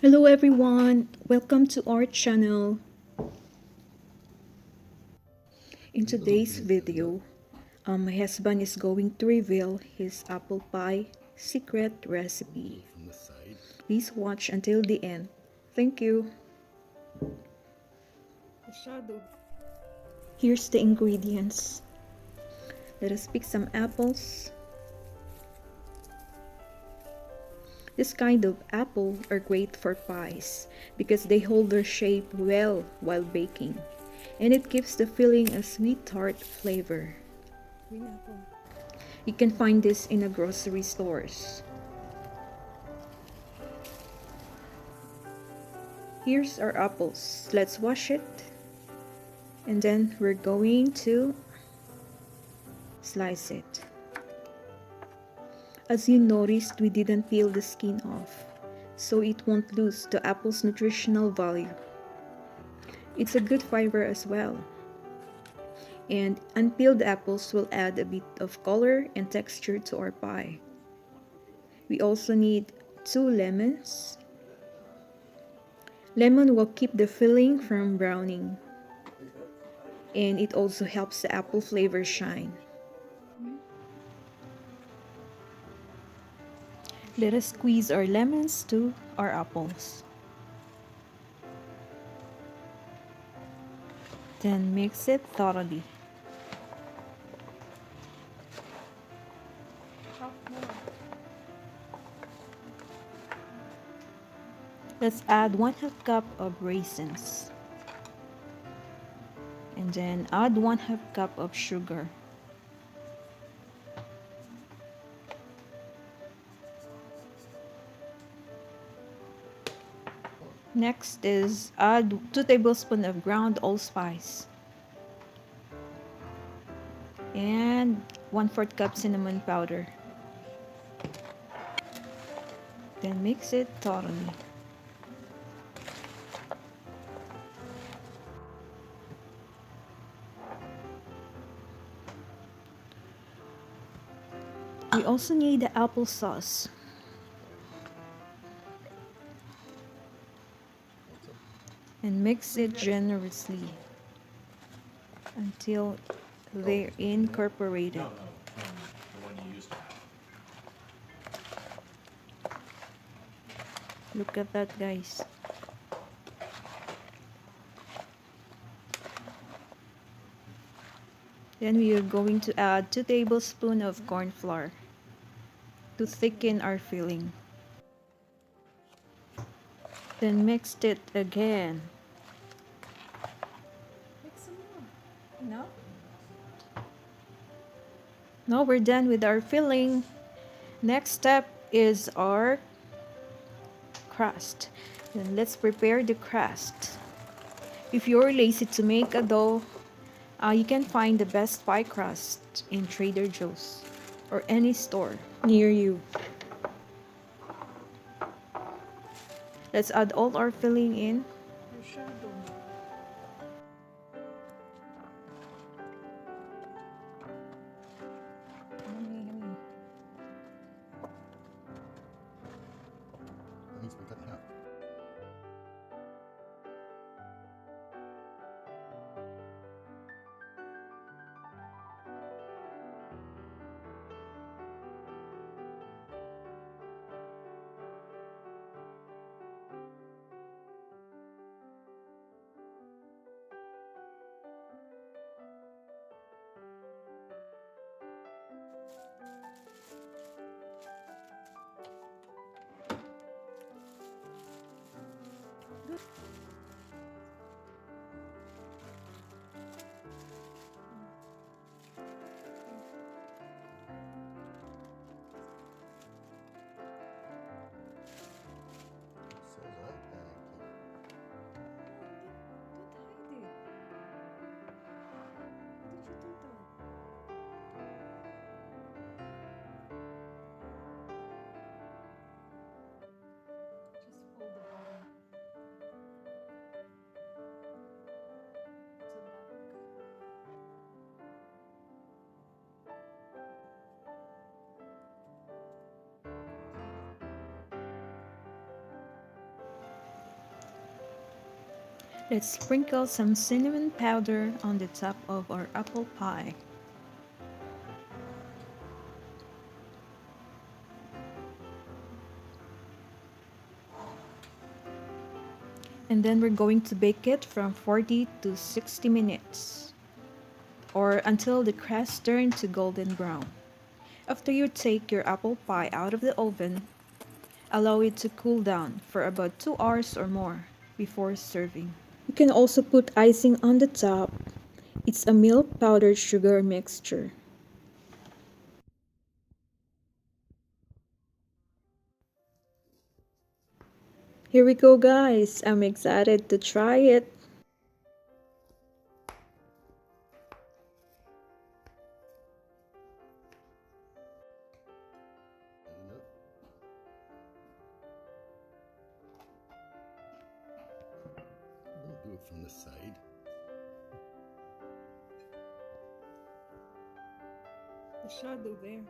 Hello everyone, welcome to our channel. In today's video, my husband is going to reveal his apple pie secret recipe. Please watch until the end. Thank you. Here's the ingredients. Let us pick some apples. This kind of apple are great for pies because they hold their shape well while baking, and it gives the filling a sweet tart flavor. You can find this in the grocery stores. Here's our apples. Let's wash it. And then we're going to slice it. As you noticed, we didn't peel the skin off, so it won't lose the apple's nutritional value. It's a good fiber as well. And unpeeled apples will add a bit of color and texture to our pie. We also need 2 lemons. Lemon will keep the filling from browning, and it also helps the apple flavor shine. Let us squeeze our lemons to our apples. Then mix it thoroughly. Let's add 1/2 cup of raisins. And then add 1/2 cup of sugar. Next is add 2 tablespoons of ground allspice. And 1/4 cup cinnamon powder. Then mix it thoroughly. We also need the applesauce. And mix it generously until they're incorporated. Look at that, guys. Then we are going to add 2 tablespoons of cornflour to thicken our filling. Then mix it again. Mix some more. No? Now we're done with our filling. Next step is our crust. Then let's prepare the crust. If you're lazy to make a dough, you can find the best pie crust in Trader Joe's or any store near you. Let's add all our filling in. Let's sprinkle some cinnamon powder on the top of our apple pie. And then we're going to bake it from 40 to 60 minutes or until the crust turns to golden brown. After you take your apple pie out of the oven, allow it to cool down for about 2 hours or more before serving. You can also put icing on the top. It's a milk powdered sugar mixture. Here we go, guys. I'm excited to try it. We'll do it from the side. The shadow there.